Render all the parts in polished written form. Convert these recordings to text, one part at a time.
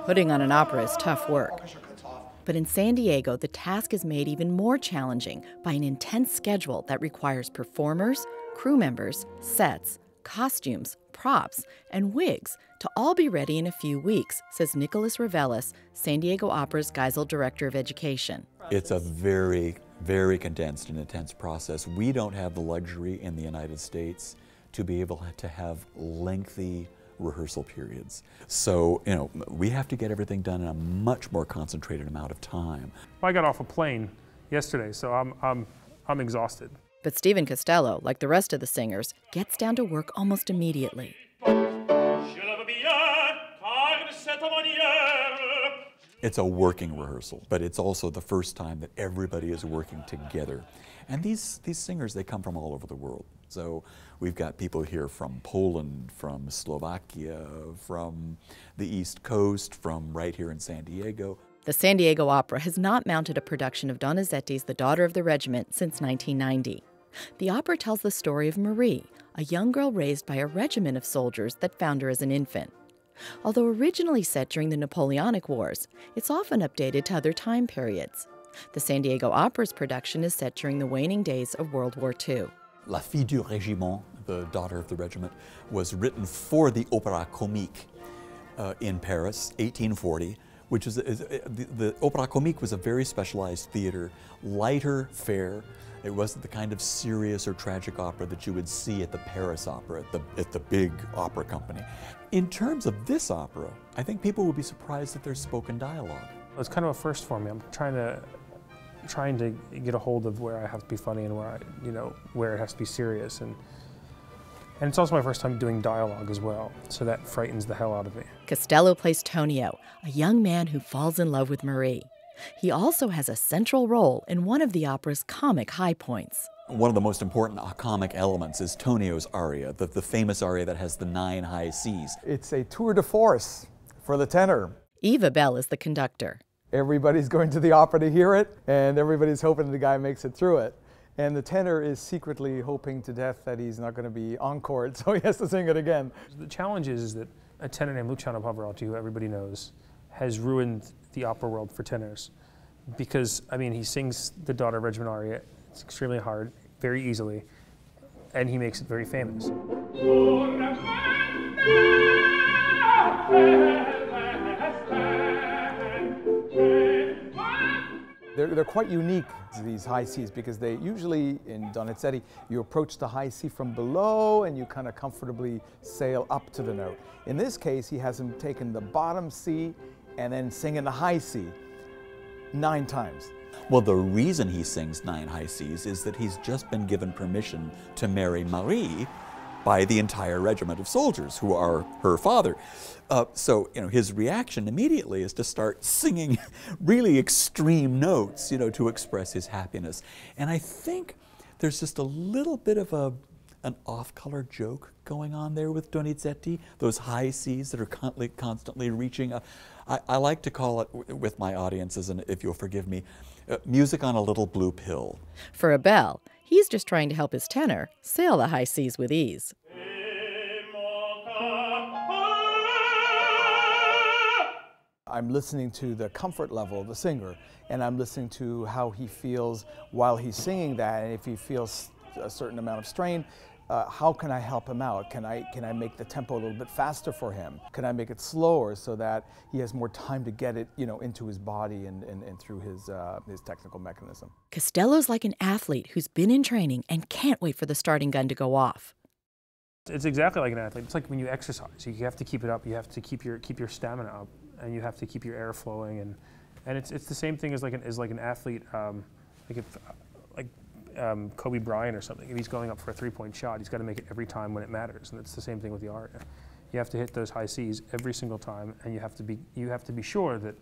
Putting on an opera is tough work. But in San Diego, the task is made even more challenging by an intense schedule that requires performers, crew members, sets, costumes, props, and wigs to all be ready in a few weeks, says Nicholas Reveles, San Diego Opera's Geisel Director of Education. It's a very, very condensed and intense process. We don't have the luxury in the United States to be able to have lengthy rehearsal periods. So, we have to get everything done in a much more concentrated amount of time. I got off a plane yesterday, so I'm exhausted. But Stephen Costello, like the rest of the singers, gets down to work almost immediately. It's a working rehearsal, but it's also the first time that everybody is working together. And these singers, they come from all over the world. So we've got people here from Poland, from Slovakia, from the East Coast, from right here in San Diego. The San Diego Opera has not mounted a production of Donizetti's The Daughter of the Regiment since 1990. The opera tells the story of Marie, a young girl raised by a regiment of soldiers that found her as an infant. Although originally set during the Napoleonic Wars, it's often updated to other time periods. The San Diego Opera's production is set during the waning days of World War II. La Fille du Regiment, the Daughter of the Regiment, was written for the Opéra Comique in Paris, 1840, which is the Opéra Comique was a very specialized theater, lighter fare. It wasn't the kind of serious or tragic opera that you would see at the Paris Opera, at the big opera company. In terms of this opera, I think people would be surprised that there's spoken dialogue. It's kind of a first for me. I'm trying to get a hold of where I have to be funny and where it has to be serious, and it's also my first time doing dialogue as well, so that frightens the hell out of me. Costello plays Tonio, a young man who falls in love with Marie. He also has a central role in one of the opera's comic high points. One of the most important comic elements is Tonio's aria, the famous aria that has the 9 high Cs. It's a tour de force for the tenor. Eva Bell is the conductor. Everybody's going to the opera to hear it, and everybody's hoping the guy makes it through it. And the tenor is secretly hoping to death that he's not going to be encored, so he has to sing it again. The challenge is that a tenor named Luciano Pavarotti, who everybody knows, has ruined the opera world for tenors. Because, he sings the Daughter of Regiment aria. It's extremely hard, very easily, and he makes it very famous. They're quite unique, these high Cs, because they usually, in Donizetti, you approach the high C from below and you kind of comfortably sail up to the note. In this case, he has him taking the bottom C and then singing the high C 9 times. Well, the reason he sings 9 high Cs is that he's just been given permission to marry Marie by the entire regiment of soldiers who are her father. So his reaction immediately is to start singing really extreme notes, to express his happiness. And I think there's just a little bit of an off-color joke going on there with Donizetti, those high Cs that are constantly reaching. I like to call it, with my audiences, and if you'll forgive me, music on a little blue pill. For Abel, he's just trying to help his tenor sail the high Cs with ease. I'm listening to the comfort level of the singer, and I'm listening to how he feels while he's singing that, and if he feels a certain amount of strain, how can I help him out? Can I make the tempo a little bit faster for him? Can I make it slower so that he has more time to get it, into his body and through his technical mechanism? Costello's like an athlete who's been in training and can't wait for the starting gun to go off. It's exactly like an athlete. It's like when you exercise. You have to keep it up. You have to keep your stamina up, and you have to keep your air flowing. And it's the same thing as like an athlete, Kobe Bryant or something. If he's going up for a 3-point shot, he's got to make it every time when it matters. And it's the same thing with the aria. You have to hit those high Cs every single time, and you have to be sure that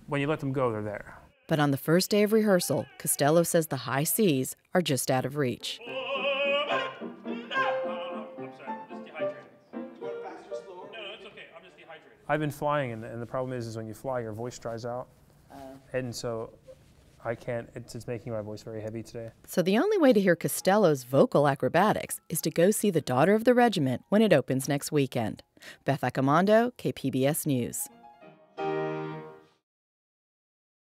when you let them go, they're there. But on the first day of rehearsal, Costello says the high Cs are just out of reach. I've been flying, and the problem is when you fly, your voice dries out. And so I can't. It's making my voice very heavy today. So the only way to hear Costello's vocal acrobatics is to go see The Daughter of the Regiment when it opens next weekend. Beth Accomando, KPBS News.